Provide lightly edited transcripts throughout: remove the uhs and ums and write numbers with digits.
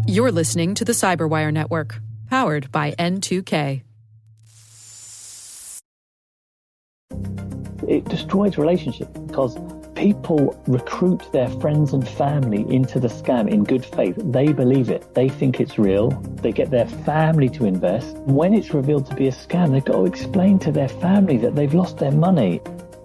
You're listening to the Cyberwire Network, powered by N2K. It destroys relationships because people recruit their friends and family into the scam in good faith. They believe it. They think it's real. They get their family to invest. When it's revealed to be a scam, they've got to explain to their family that they've lost their money.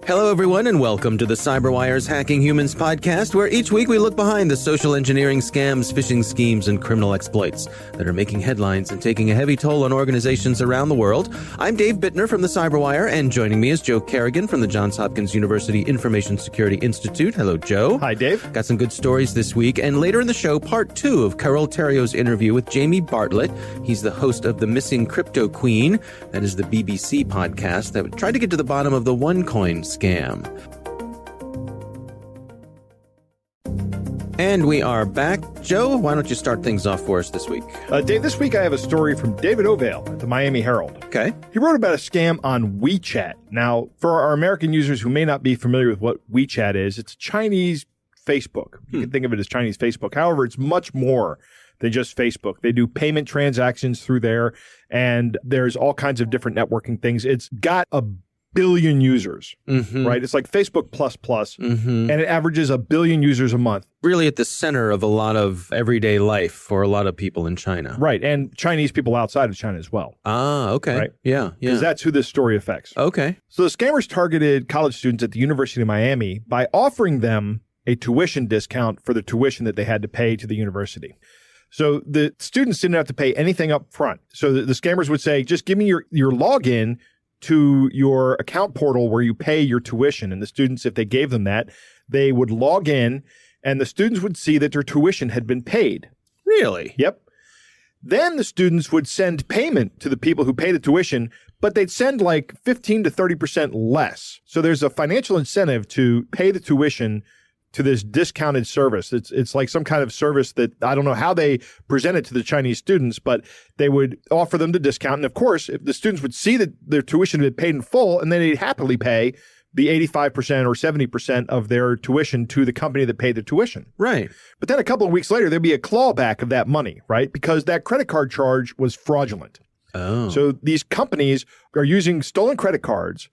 Hello, everyone, and welcome to the CyberWire's Hacking Humans podcast, where each week we look behind the social engineering scams, phishing schemes, and criminal exploits that are making headlines and taking a heavy toll on organizations around the world. I'm Dave Bittner from the CyberWire, and joining me is Joe Kerrigan from the Johns Hopkins University Information Security Institute. Hello, Joe. Hi, Dave. Got some good stories this week, and later in the show, part 2 of Carole Theriault's interview with Jamie Bartlett. He's the host of the Missing Cryptoqueen. That is the BBC podcast that tried to get to the bottom of the OneCoin scam. And we are back. Joe, why don't you start things off for us this week? Dave, this week I have a story from David Ovale at the Miami Herald. Okay. He wrote about a scam on WeChat. Now, for our American users who may not be familiar with what WeChat is, it's Chinese Facebook. You can think of it as Chinese Facebook. However, it's much more than just Facebook. They do payment transactions through there, and there's all kinds of different networking things. It's got a billion users, right? It's like Facebook plus, and it averages 1 billion users a month. Really at the center of a lot of everyday life for a lot of people in China. Right, and Chinese people outside of China as well. Ah, okay. Right? Yeah. Because that's who this story affects. Okay. So the scammers targeted college students at the University of Miami by offering them a tuition discount for the tuition that they had to pay to the university. So the students didn't have to pay anything up front. So the scammers would say, just give me your login to your account portal where you pay your tuition. And the students, if they gave them that, they would log in and the students would see that their tuition had been paid. Really? Yep. Then the students would send payment to the people who pay the tuition, but they'd send like 15 to 30% less. So there's a financial incentive to pay the tuition to this discounted service. It's like some kind of service that I don't know how they present it to the Chinese students, but they would offer them the discount. And of course, if the students would see that their tuition had been paid in full, and then they'd happily pay the 85% or 70% of their tuition to the company that paid the tuition. Right. But then a couple of weeks later, there'd be a clawback of that money, right? Because that credit card charge was fraudulent. Oh. So these companies are using stolen credit cards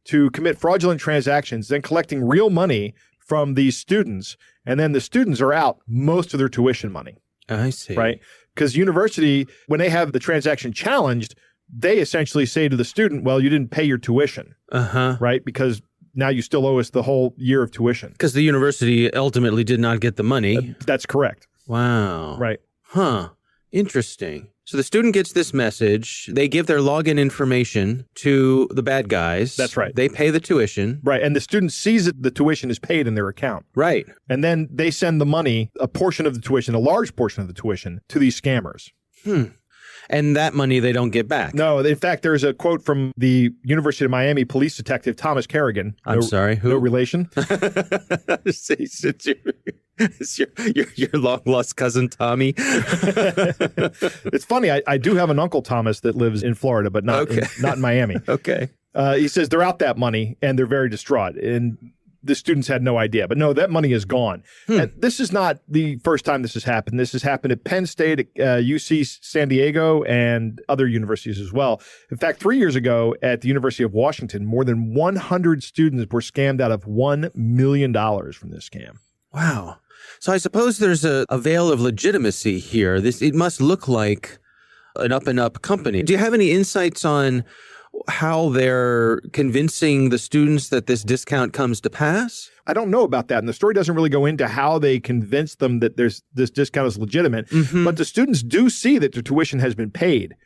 to commit fraudulent transactions, then collecting real money from these students, and then the students are out most of their tuition money. I see. Right? Because university, when they have the transaction challenged, they essentially say to the student, well, you didn't pay your tuition. Right? Because now you still owe us the whole year of tuition. Because the university ultimately did not get the money. That's correct. Wow. Right. Huh. Interesting. So the student gets this message. They give their login information to the bad guys. That's right. They pay the tuition. Right. And the student sees that the tuition is paid in their account. Right. And then they send the money, a portion of the tuition, a large portion of the tuition, to these scammers. And that money they don't get back. No, in fact, there's a quote from the University of Miami police detective, Thomas Kerrigan. I'm sorry, who? No relation. It's your long-lost cousin, Tommy. It's funny. I do have an Uncle Thomas that lives in Florida, but not in Miami. Okay. He says they're out that money, and they're very distraught. And the students had no idea. But no, that money is gone. And this is not the first time this has happened. This has happened at Penn State, at UC San Diego, and other universities as well. In fact, 3 years ago at the University of Washington, more than 100 students were scammed out of $1 million from this scam. Wow. So I suppose there's a veil of legitimacy here. It must look like an up-and-up company. Do you have any insights on how they're convincing the students that this discount comes to pass? I don't know about that. And the story doesn't really go into how they convince them that this discount is legitimate. But the students do see that their tuition has been paid.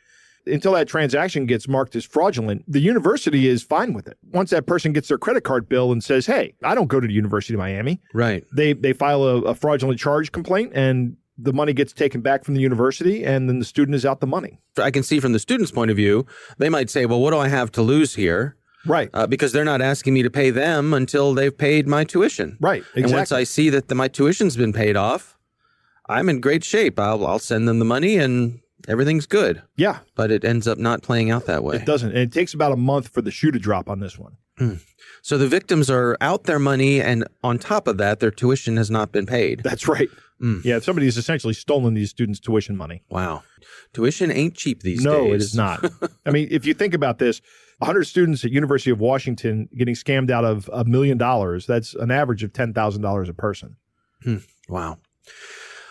Until that transaction gets marked as fraudulent, the university is fine with it. Once that person gets their credit card bill and says, hey, I don't go to the University of Miami. Right. They file a fraudulent charge complaint, and the money gets taken back from the university, and then the student is out the money. I can see from the student's point of view, they might say, well, what do I have to lose here? Right. Because they're not asking me to pay them until they've paid my tuition. Right. Exactly. And once I see that my tuition's been paid off, I'm in great shape. I'll send them the money and everything's good. Yeah. But it ends up not playing out that way. It doesn't. And it takes about a month for the shoe to drop on this one. So the victims are out their money, and on top of that, their tuition has not been paid. That's right. Yeah, somebody's essentially stolen these students' tuition money. Wow. Tuition ain't cheap these days. No, it is not. I mean, if you think about this, 100 students at University of Washington getting scammed out of $1 million, that's an average of $10,000 a person. Wow.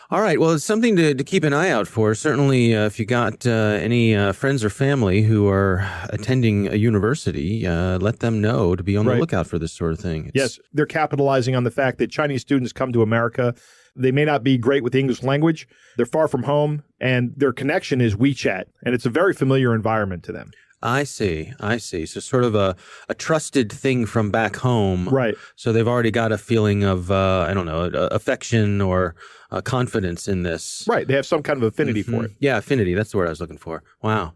All right. Well, it's something to keep an eye out for. Certainly, if you got any friends or family who are attending a university, let them know to be on the lookout for this sort of thing. Yes, they're capitalizing on the fact that Chinese students come to America. They may not be great with the English language. They're far from home, and their connection is WeChat, and it's a very familiar environment to them. I see. So sort of a trusted thing from back home. Right. So they've already got a feeling of, affection or confidence in this. Right. They have some kind of affinity for it. Yeah, affinity. That's the word I was looking for. Wow.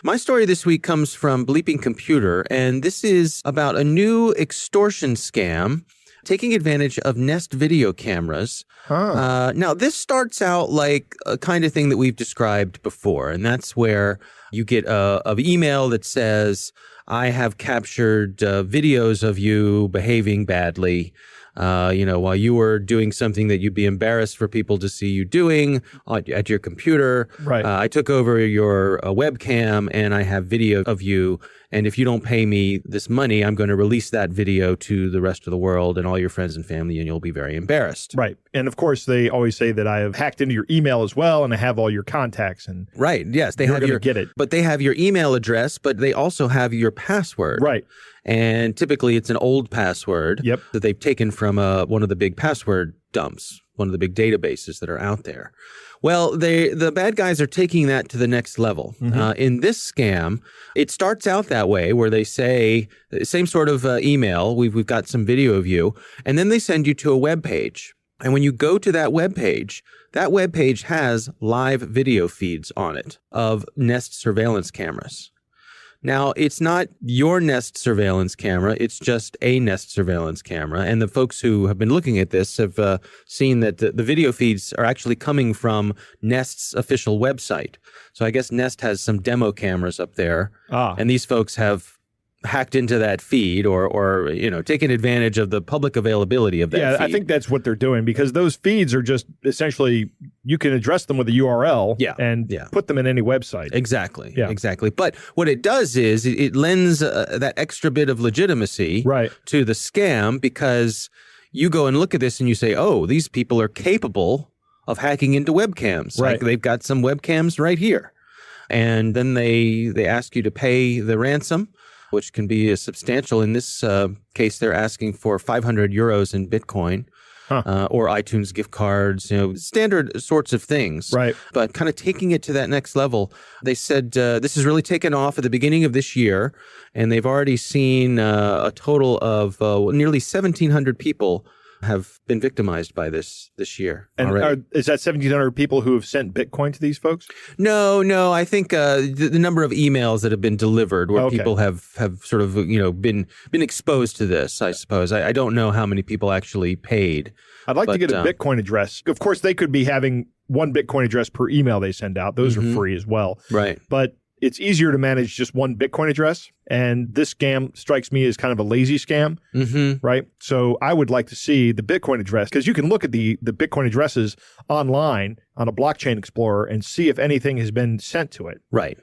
My story this week comes from Bleeping Computer, and this is about a new extortion scam taking advantage of Nest video cameras. Now, this starts out like a kind of thing that we've described before, and that's where you get an email that says, I have captured videos of you behaving badly, while you were doing something that you'd be embarrassed for people to see you doing at your computer. Right. I took over your webcam and I have video of you. And if you don't pay me this money, I'm going to release that video to the rest of the world and all your friends and family, and you'll be very embarrassed. Right. And of course, they always say that I have hacked into your email as well, and I have all your contacts. And right. Yes, they have get it. But they have your email address, but they also have your password. Right. And typically, it's an old password that they've taken from one of the big password dumps, one of the big databases that are out there. Well, the bad guys are taking that to the next level. In this scam, it starts out that way, where they say, same sort of email, we've got some video of you, and then they send you to a web page. And when you go to that web page has live video feeds on it of Nest surveillance cameras. Now, it's not your Nest surveillance camera. It's just a Nest surveillance camera. And the folks who have been looking at this have seen that the video feeds are actually coming from Nest's official website. So I guess Nest has some demo cameras up there. And these folks have hacked into that feed or taken advantage of the public availability of that feed. I think that's what they're doing, because those feeds are just essentially, you can address them with a URL and put them in any website. Exactly. But what it does is it lends that extra bit of legitimacy to the scam, because you go and look at this and you say, oh, these people are capable of hacking into webcams. Right. Like they've got some webcams right here. And then they ask you to pay the ransom, which can be substantial. In this case, they're asking for 500 euros in Bitcoin or iTunes gift cards, standard sorts of things. Right. But kind of taking it to that next level, they said this has really taken off at the beginning of this year, and they've already seen a total of nearly 1,700 people have been victimized by this year. And is that 1,700 people who have sent Bitcoin to these folks? No. I think the number of emails that have been delivered where people have sort of been exposed to this, I suppose. I don't know how many people actually paid. I'd like to get a Bitcoin address. Of course, they could be having one Bitcoin address per email they send out. Those are free as well. Right. But it's easier to manage just one Bitcoin address. And this scam strikes me as kind of a lazy scam, right? So I would like to see the Bitcoin address, because you can look at the Bitcoin addresses online on a blockchain explorer and see if anything has been sent to it. Right.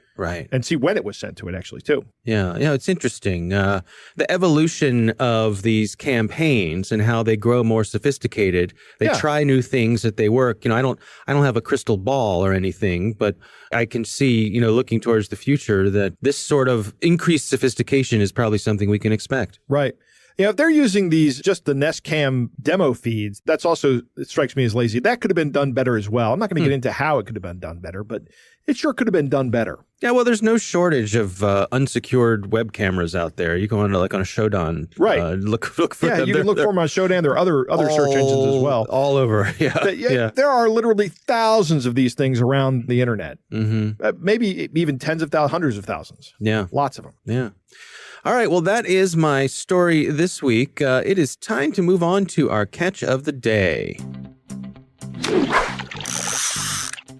And see when it was sent to it, actually, too. Yeah, it's interesting. The evolution of these campaigns and how they grow more sophisticated. They try new things that they work. I don't have a crystal ball or anything, but I can see, looking towards the future, that this sort of increased sophistication is probably something we can expect. Right. If they're using just the Nest Cam demo feeds, that's also, it strikes me as lazy. That could have been done better as well. I'm not going to get into how it could have been done better, but it sure could have been done better. Yeah, well, there's no shortage of unsecured web cameras out there. You go on on a Shodan, look for them. You can look for them on Shodan. There are other search engines as well, all over. There are literally thousands of these things around the internet. Maybe even tens of thousands, hundreds of thousands. Yeah, lots of them. Yeah. All right, well, that is my story this week. It is time to move on to our catch of the day.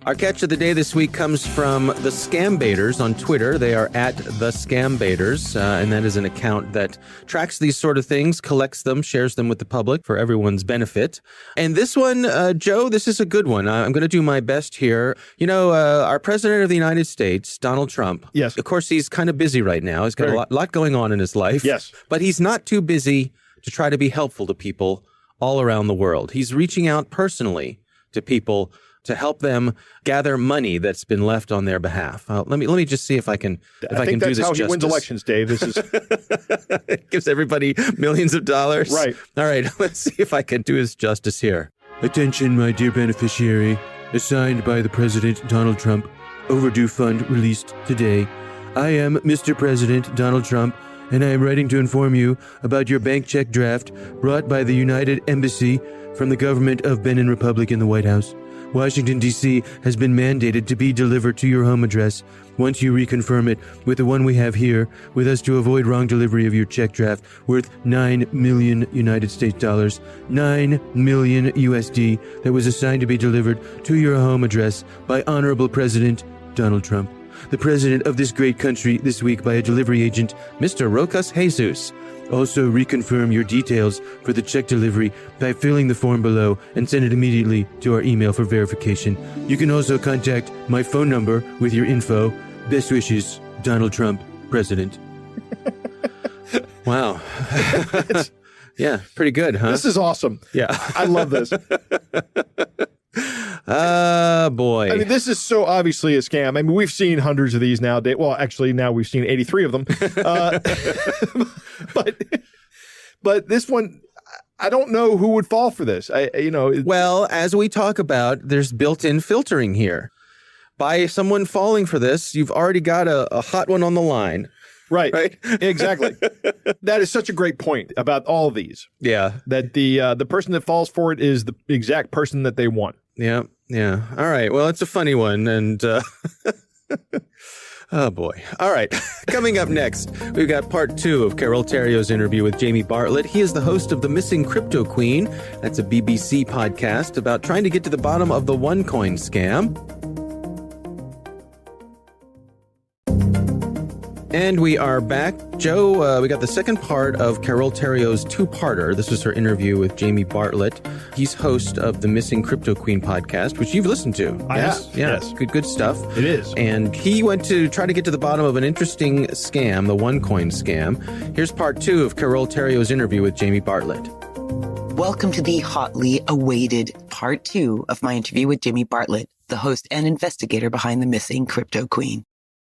Our catch of the day this week comes from the Scam Baiters on Twitter. They are at the Scam Baiters, and that is an account that tracks these sort of things, collects them, shares them with the public for everyone's benefit. And this one, Joe, this is a good one. I'm going to do my best here. You know, our president of the United States, Donald Trump. Yes. Of course, he's kind of busy right now. He's got a lot going on in his life. Yes. But he's not too busy to try to be helpful to people all around the world. He's reaching out personally to people to help them gather money that's been left on their behalf. Let me just see if I can do this justice. That's how he wins elections, Dave. This is it gives everybody millions of dollars. Right. All right. Let's see if I can do his justice here. Attention, my dear beneficiary. Assigned by the President Donald Trump. Overdue fund released today. I am Mr. President Donald Trump, and I am writing to inform you about your bank check draft brought by the United Embassy from the government of Benin Republic in the White House. Washington, D.C. has been mandated to be delivered to your home address once you reconfirm it with the one we have here with us to avoid wrong delivery of your check draft worth $9 million United States dollars, $9 million USD that was assigned to be delivered to your home address by Honorable President Donald Trump, the president of this great country this week by a delivery agent, Mr. Rokas Jesus. Also, reconfirm your details for the check delivery by filling the form below and send it immediately to our email for verification. You can also contact my phone number with your info. Best wishes, Donald Trump, President. Wow. Yeah, pretty good, huh? This is awesome. Yeah. I love this. Boy. I mean, this is so obviously a scam. I mean, we've seen hundreds of these now. Well, actually, now we've seen 83 of them. But this one, I don't know who would fall for this. Well, as we talk about, there's built-in filtering here. By someone falling for this, you've already got a hot one on the line. Right. Exactly. That is such a great point about all of these. Yeah. That the person that falls for it is the exact person that they want. Yeah. Yeah. All right. Well, it's a funny one. And oh, boy. All right. Coming up next, we've got part 2 of Carole Theriault's interview with Jamie Bartlett. He is the host of the Missing Cryptoqueen. That's a BBC podcast about trying to get to the bottom of the OneCoin scam. And we are back. Joe, we got the second part of Carole Theriault's two-parter. This was her interview with Jamie Bartlett. He's host of the Missing Cryptoqueen podcast, which you've listened to. I have. Yeah, yes. Good stuff. It is. And he went to try to get to the bottom of an interesting scam, the OneCoin scam. Here's part 2 of Carole Theriault's interview with Jamie Bartlett. Welcome to the hotly awaited part 2 of my interview with Jamie Bartlett, the host and investigator behind the Missing Cryptoqueen.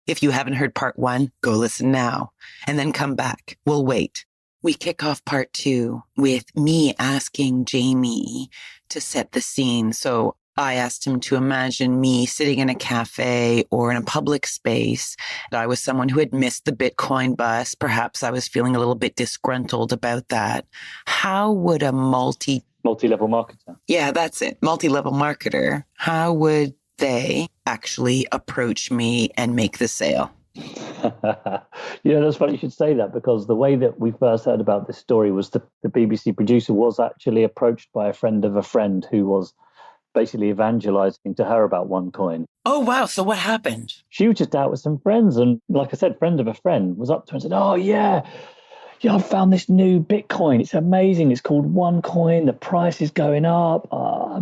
If you haven't heard part 1, go listen now and then come back. We'll wait. We kick off part 2 with me asking Jamie to set the scene. So I asked him to imagine me sitting in a cafe or in a public space. I was someone who had missed the Bitcoin bus. Perhaps I was feeling a little bit disgruntled about that. How would a multi-level marketer? Yeah, that's it. Multi-level marketer. How would they actually approach me and make the sale? That's funny you should say that, because the way that we first heard about this story was the BBC producer was actually approached by a friend of a friend who was basically evangelizing to her about OneCoin. Oh, wow. So what happened? She was just out with some friends, and like I said, friend of a friend was up to her and said, oh, yeah, I've found this new Bitcoin. It's amazing. It's called OneCoin. The price is going up.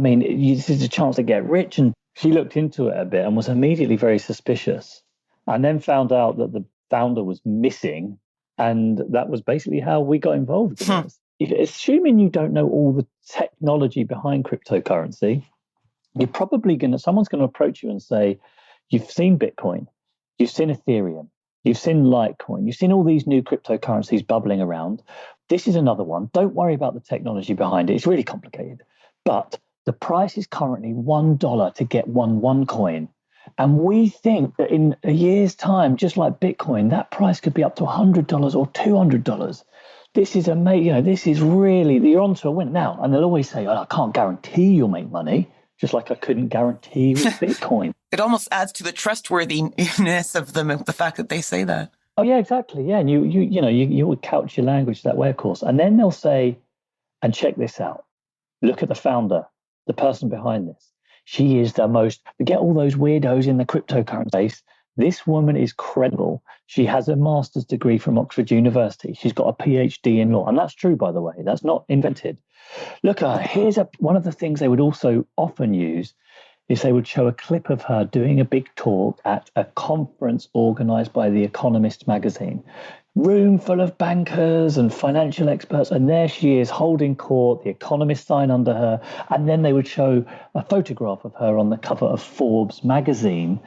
This is a chance to get rich. And she looked into it a bit and was immediately very suspicious, and then found out that the founder was missing. And that was basically how we got involved in this. Assuming you don't know all the technology behind cryptocurrency, you're probably someone's going to approach you and say, you've seen Bitcoin, you've seen Ethereum, you've seen Litecoin, you've seen all these new cryptocurrencies bubbling around. This is another one. Don't worry about the technology behind it. It's really complicated. But the price is currently $1 to get one OneCoin. And we think that in a year's time, just like Bitcoin, that price could be up to $100 or $200. This is amazing. This is really, you're onto a win now. And they'll always say, I can't guarantee you'll make money, just like I couldn't guarantee with Bitcoin. It almost adds to the trustworthiness of them, the fact that they say that. Oh, yeah, exactly. Yeah. And you would couch your language that way, of course. And then they'll say, and check this out. Look at the founder, the person behind this. She is forget all those weirdos in the cryptocurrency space. This woman is credible. She has a master's degree from Oxford University. She's got a PhD in law. And that's true, by the way. That's not invented. Look, here's one of the things they would also often use is they would show a clip of her doing a big talk at a conference organized by The Economist magazine. Room full of bankers and financial experts, and there she is holding court, The Economist sign under her, and then they would show a photograph of her on the cover of Forbes magazine,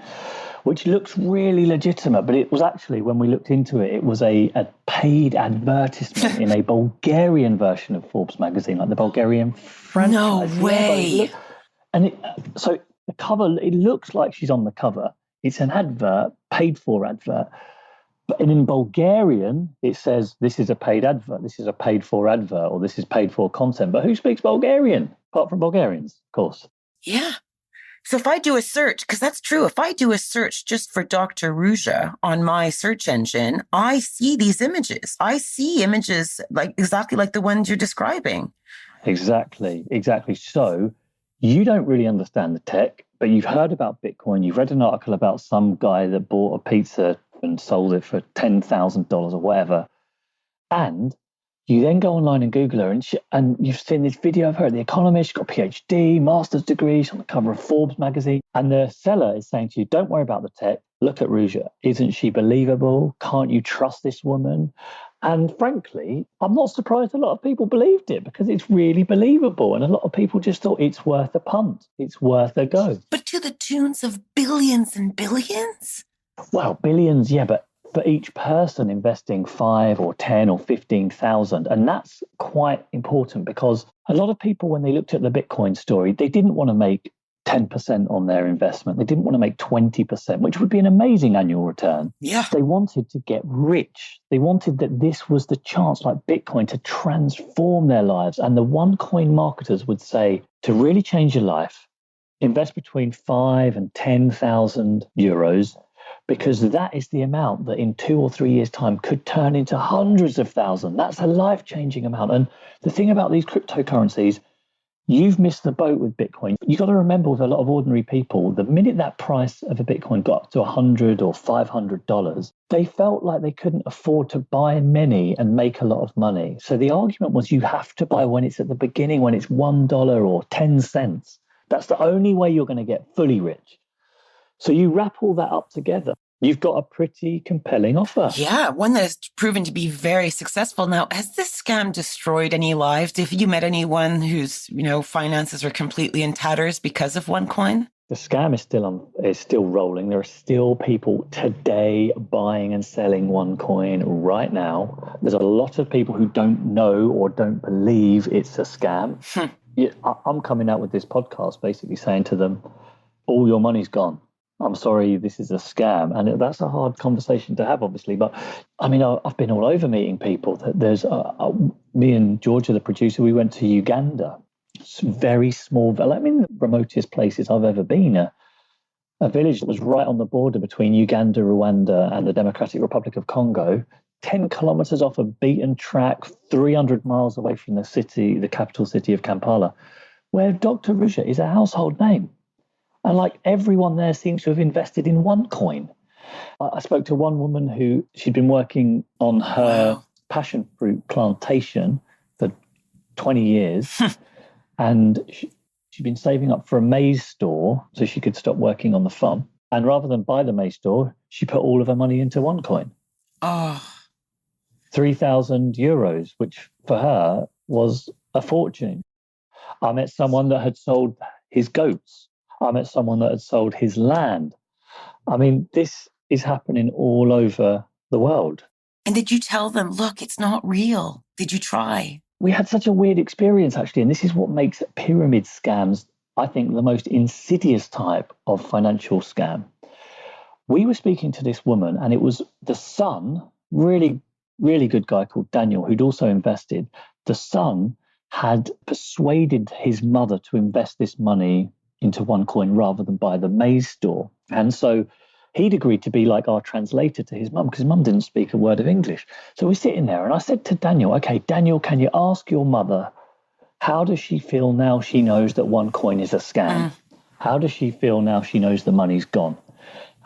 which looks really legitimate, but it was actually, when we looked into it, it was a paid advertisement in a Bulgarian version of Forbes magazine, like the Bulgarian franchise. No way. So the cover, it looks like she's on the cover. It's an advert, paid for advert. But in Bulgarian, it says this is a paid advert, this is a paid for advert, or this is paid for content. But who speaks Bulgarian? Apart from Bulgarians, of course. Yeah. So if I do a search, because that's true, if I do a search just for Dr. Ruja on my search engine, I see these images. I see images exactly like the ones you're describing. Exactly. So you don't really understand the tech, but you've heard about Bitcoin. You've read an article about some guy that bought a pizza and sold it for $10,000 or whatever. And you then go online and Google her, and you've seen this video of her at The Economist. She's got a PhD, master's degree. She's on the cover of Forbes magazine. And the seller is saying to you, don't worry about the tech. Look at Ruja. Isn't she believable? Can't you trust this woman? And frankly, I'm not surprised a lot of people believed it, because it's really believable. And a lot of people just thought it's worth a punt. It's worth a go. But to the tunes of billions and billions? Well, billions, yeah, but for each person investing 5 or 10 or 15,000. And that's quite important, because a lot of people, when they looked at the Bitcoin story, they didn't want to make 10% on their investment. They didn't want to make 20%, which would be an amazing annual return. Yeah. They wanted to get rich. They wanted that this was the chance, like Bitcoin, to transform their lives. And the OneCoin marketers would say, to really change your life, invest between 5 and 10,000 euros, because that is the amount that in 2 or 3 years' time could turn into hundreds of thousands. That's a life-changing amount. And the thing about these cryptocurrencies, you've missed the boat with Bitcoin. You've got to remember, with a lot of ordinary people, the minute that price of a Bitcoin got up to $100 or $500, they felt like they couldn't afford to buy many and make a lot of money. So the argument was, you have to buy when it's at the beginning, when it's $1 or 10 cents. That's the only way you're going to get fully rich. So you wrap all that up together, you've got a pretty compelling offer. Yeah, one that has proven to be very successful. Now, has this scam destroyed any lives? Have you met anyone whose, finances are completely in tatters because of OneCoin? The scam is still rolling. There are still people today buying and selling OneCoin right now. There's a lot of people who don't know or don't believe it's a scam. I'm coming out with this podcast basically saying to them, all your money's gone. I'm sorry, this is a scam. And that's a hard conversation to have, obviously. But I mean, I've been all over meeting people. There's me and Georgia, the producer, we went to Uganda. It's very small, the remotest places I've ever been. A village that was right on the border between Uganda, Rwanda, and the Democratic Republic of Congo, 10 kilometers off a beaten track, 300 miles away from the city, the capital city of Kampala, where Dr. Ruja is a household name. And everyone there seems to have invested in OneCoin. I spoke to one woman who she'd been working on her passion fruit plantation for 20 years. And she'd been saving up for a maize store so she could stop working on the farm. And rather than buy the maize store, she put all of her money into OneCoin. 3,000 euros, which for her was a fortune. I met someone that had sold his goats. I met someone that had sold his land. I mean, this is happening all over the world. And did you tell them, look, it's not real? Did you try? We had such a weird experience, actually. And this is what makes pyramid scams, I think, the most insidious type of financial scam. We were speaking to this woman, and it was the son, really, really good guy called Daniel, who'd also invested. The son had persuaded his mother to invest this money into OneCoin rather than buy the maize store. And so he'd agreed to be like our translator to his mum, because his mum didn't speak a word of English. So we're sitting there, and I said to Daniel, okay, Daniel, can you ask your mother, how does she feel now she knows that OneCoin is a scam? How does she feel now she knows the money's gone?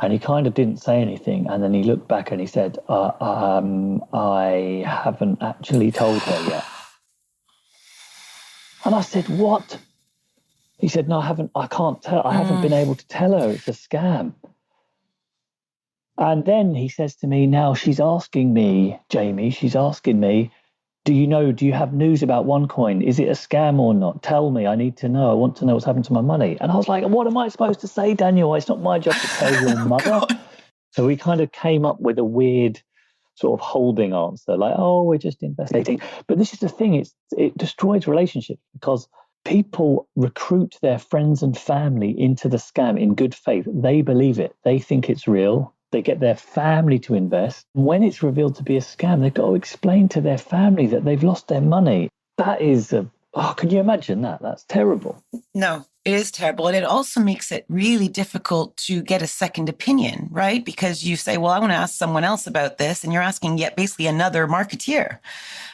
And he kind of didn't say anything. And then he looked back and he said, I haven't actually told her yet. And I said, what? He said, no, I can't tell. I haven't been able to tell her. It's a scam. And then he says to me, now she's asking me, Jamie, do you have news about OneCoin? Is it a scam or not? Tell me, I need to know. I want to know what's happened to my money. And I was like, what am I supposed to say, Daniel? It's not my job to tell your mother. So we kind of came up with a weird sort of holding answer, like, oh, we're just investigating. But this is the thing, it destroys relationships because people recruit their friends and family into the scam in good faith. They believe it. They think it's real. They get their family to invest. When it's revealed to be a scam, they've got to explain to their family that they've lost their money. That is, can you imagine that? That's terrible. No, it is terrible. And it also makes it really difficult to get a second opinion, right? Because you say, well, I want to ask someone else about this. And you're asking yet basically another marketeer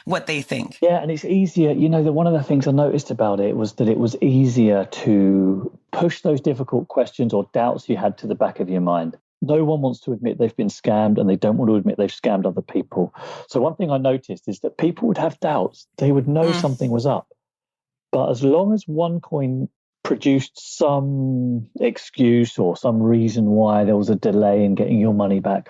what they think. Yeah, and it's easier. One of the things I noticed about it was that it was easier to push those difficult questions or doubts you had to the back of your mind. No one wants to admit they've been scammed and they don't want to admit they've scammed other people. So one thing I noticed is that people would have doubts. They would know something was up. But as long as OneCoin produced some excuse or some reason why there was a delay in getting your money back,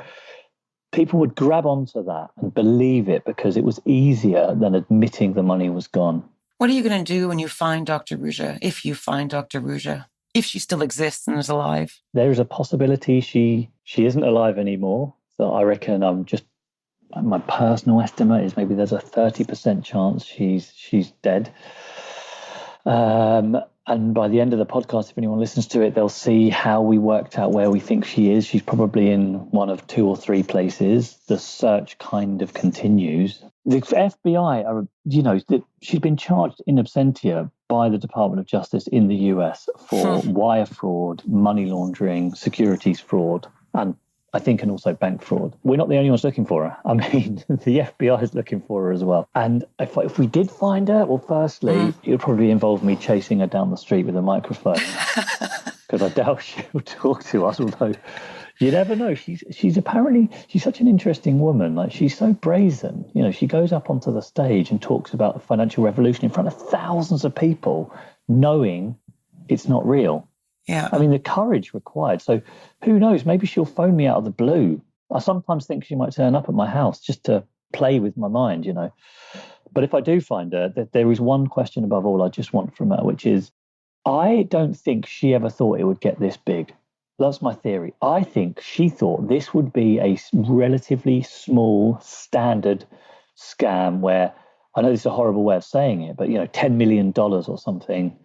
people would grab onto that and believe it because it was easier than admitting the money was gone. What are you going to do when you find Dr. Ruja, if you find Dr. Ruja? If she still exists and is alive? There is a possibility she isn't alive anymore. So I reckon my personal estimate is maybe there's a 30% chance she's dead. And by the end of the podcast, if anyone listens to it, they'll see how we worked out where we think she is. She's probably in one of 2 or 3 places. The search kind of continues. The FBI she's been charged in absentia by the Department of Justice in the US for wire fraud, money laundering, securities fraud, and also bank fraud. We're not the only ones looking for her. I mean, the FBI is looking for her as well. And if we did find her, well, firstly, it would probably involve me chasing her down the street with a microphone because I doubt she'll talk to us, although you never know. She's apparently such an interesting woman. Like, she's so brazen. She goes up onto the stage and talks about the financial revolution in front of thousands of people, knowing it's not real. Yeah. I mean, the courage required. So who knows? Maybe she'll phone me out of the blue. I sometimes think she might turn up at my house just to play with my mind, But if I do find her, there is one question above all I just want from her, which is, I don't think she ever thought it would get this big. That's my theory. I think she thought this would be a relatively small standard scam where, I know this is a horrible way of saying it, but, $10 million or something.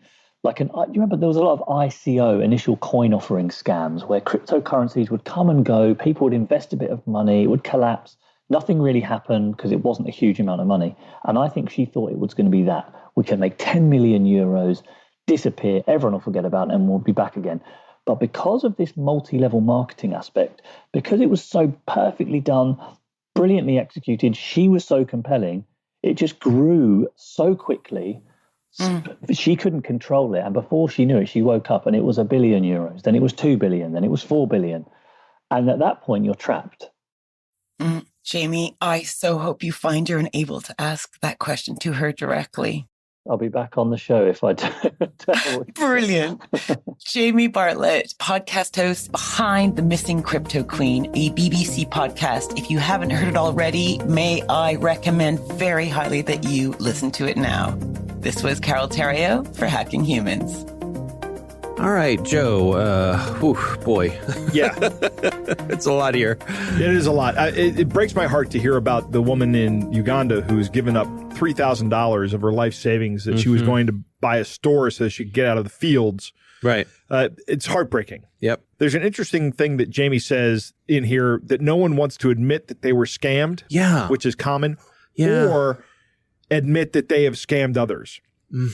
You remember there was a lot of ICO, initial coin offering scams, where cryptocurrencies would come and go, people would invest a bit of money, it would collapse, nothing really happened because it wasn't a huge amount of money. And I think she thought it was going to be that. We can make 10 million euros, disappear, everyone will forget about it, and we'll be back again. But because of this multi-level marketing aspect, because it was so perfectly done, brilliantly executed, she was so compelling, it just grew so quickly. She couldn't control it. And before she knew it, she woke up and it was €1 billion. Then it was 2 billion. Then it was 4 billion. And at that point, you're trapped. Jamie, I so hope you find her and able to ask that question to her directly. I'll be back on the show if I do. Brilliant. Jamie Bartlett, podcast host behind The Missing Cryptoqueen, a BBC podcast. If you haven't heard it already, may I recommend very highly that you listen to it now. This was Carole Theriault for Hacking Humans. All right, Joe. Boy. Yeah. It's a lot here. It is a lot. It breaks my heart to hear about the woman in Uganda who's given up $3,000 of her life savings that she was going to buy a store so she could get out of the fields. Right. It's heartbreaking. Yep. There's an interesting thing that Jamie says in here, that no one wants to admit that they were scammed. Yeah. Which is common. Yeah. Or admit that they have scammed others.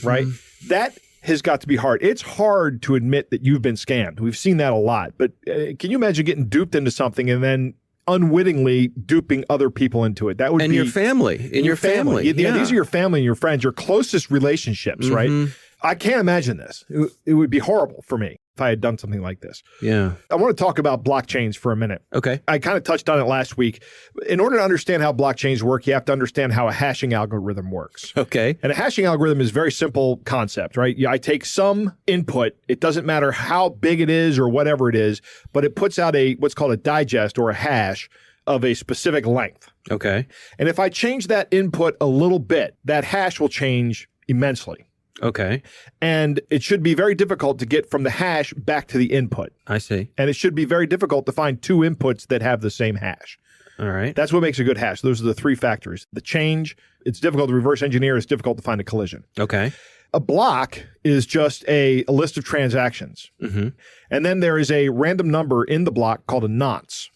Right? That has got to be hard. It's hard to admit that you've been scammed. We've seen that a lot. But can you imagine getting duped into something and then unwittingly duping other people into it? That would be your family. In your family. Yeah, these are your family and your friends, your closest relationships, right? I can't imagine this. It would be horrible for me. if I had done something like this. Yeah. I want to talk about blockchains for a minute. Okay. I kind of touched on it last week. In order to understand how blockchains work, you have to understand how a hashing algorithm works. Okay. And a hashing algorithm is a very simple concept, right? I take some input. It doesn't matter how big it is or whatever it is, but it puts out what's called a digest or a hash of a specific length. Okay. And if I change that input a little bit, that hash will change immensely. Okay. And it should be very difficult to get from the hash back to the input. I see. And it should be very difficult to find two inputs that have the same hash. All right. That's what makes a good hash. Those are the three factors. The change, it's difficult to reverse engineer, it's difficult to find a collision. Okay. A block is just a list of transactions. Mm-hmm. And then there is a random number in the block called a nonce.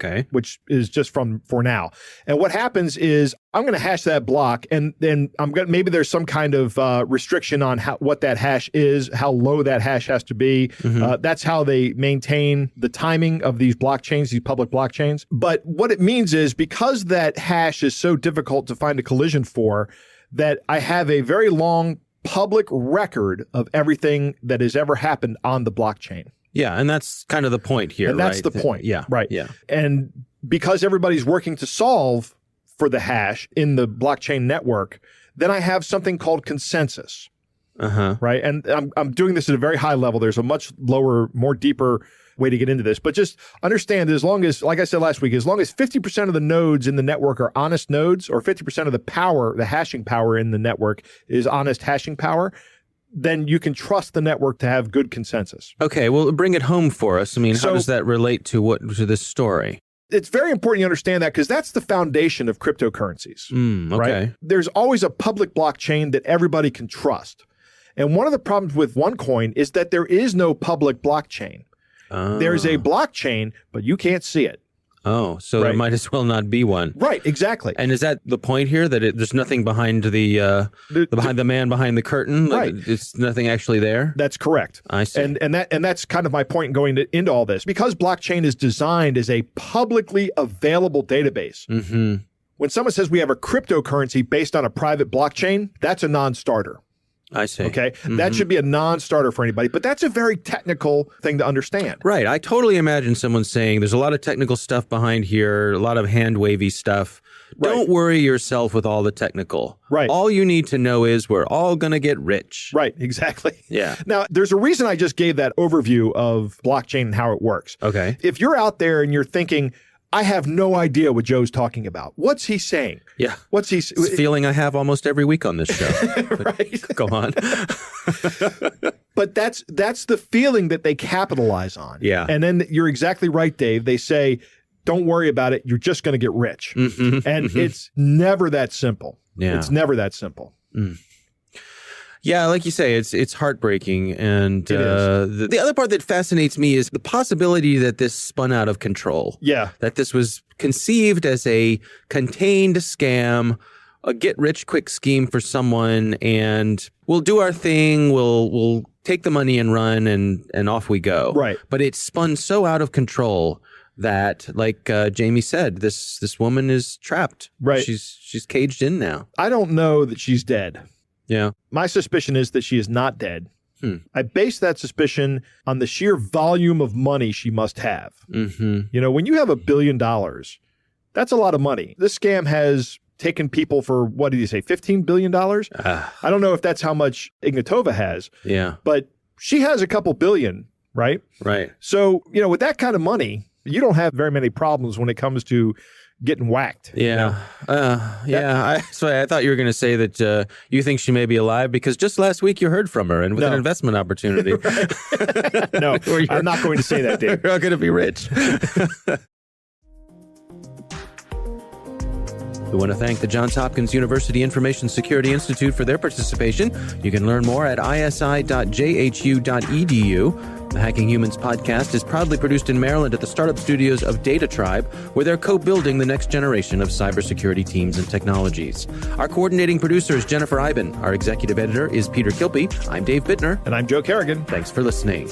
Okay. Which is just for now. And what happens is I'm going to hash that block, and then maybe there's some kind of restriction on what that hash is, how low that hash has to be. Mm-hmm. That's how they maintain the timing of these blockchains, these public blockchains. But what it means is because that hash is so difficult to find a collision for, that I have a very long public record of everything that has ever happened on the blockchain. Yeah, and that's kind of the point here, and that's right? the point. Yeah. Right. Yeah. And because everybody's working to solve for the hash in the blockchain network, then I have something called consensus. Uh-huh. Right. And I'm doing this at a very high level. There's a much lower, more deeper way to get into this. But just understand that as long as, like I said last week, as long as 50% of the nodes in the network are honest nodes, or 50% of the power, the hashing power in the network is honest hashing power, then you can trust the network to have good consensus. Okay, well, bring it home for us. I mean, how So- does that relate to this story? It's very important you understand that because that's the foundation of cryptocurrencies. Okay. Right? There's always a public blockchain that everybody can trust. And one of the problems with OneCoin is that there is no public blockchain. There's a blockchain, but you can't see it. Oh, so there Right. might as well not be one. Right, exactly. And is that the point here, that there's nothing behind behind the man behind the curtain? Like, Right. it's nothing actually there? That's correct. I see. And that's kind of my point going into all this. Because blockchain is designed as a publicly available database. Mm-hmm. When someone says we have a cryptocurrency based on a private blockchain, that's a non-starter. I see. Okay. Mm-hmm. That should be a non-starter for anybody, but that's a very technical thing to understand. Right. I totally imagine someone saying there's a lot of technical stuff behind here, a lot of hand-wavy stuff. Right. Don't worry yourself with all the technical. Right. All you need to know is we're all going to get rich. Right. Exactly. Yeah. Now, there's a reason I just gave that overview of blockchain and how it works. Okay. If you're out there and you're thinking, I have no idea what Joe's talking about. What's he saying? Yeah. What's he It's a feeling I have almost every week on this show. Right. Go on. But that's the feeling that they capitalize on. Yeah. And then you're exactly right, Dave. They say, don't worry about it. You're just going to get rich. Mm-hmm. And it's never that simple. Yeah. It's never that simple. Yeah, like you say, it's heartbreaking. And It is. The other part that fascinates me is the possibility that this spun out of control. Yeah. That this was conceived as a contained scam, a get-rich-quick scheme for someone, and we'll do our thing, we'll take the money and run, and off we go. Right. But it spun so out of control that, like Jamie said, this woman is trapped. Right. She's caged in now. I don't know that she's dead. Yeah. My suspicion is that she is not dead. I base that suspicion on the sheer volume of money she must have. Mm-hmm. You know, when you have $1 billion, that's a lot of money. This scam has taken people for, what did you say, $15 billion? I don't know if that's how much Ignatova has, Yeah. but she has a couple billion, right? Right. So, you know, with that kind of money, you don't have very many problems when it comes to getting whacked. Yeah. I thought you were going to say that you think she may be alive because just last week you heard from her and with an investment opportunity. No, I'm not going to say that, Dave. You're all going to be rich. We want to thank the Johns Hopkins University Information Security Institute for their participation. You can learn more at isi.jhu.edu. The Hacking Humans podcast is proudly produced in Maryland at the startup studios of Data Tribe, where they're co-building the next generation of cybersecurity teams and technologies. Our coordinating producer is Jennifer Eiben. Our executive editor is Peter Kilpie. I'm Dave Bittner. And I'm Joe Kerrigan. Thanks for listening.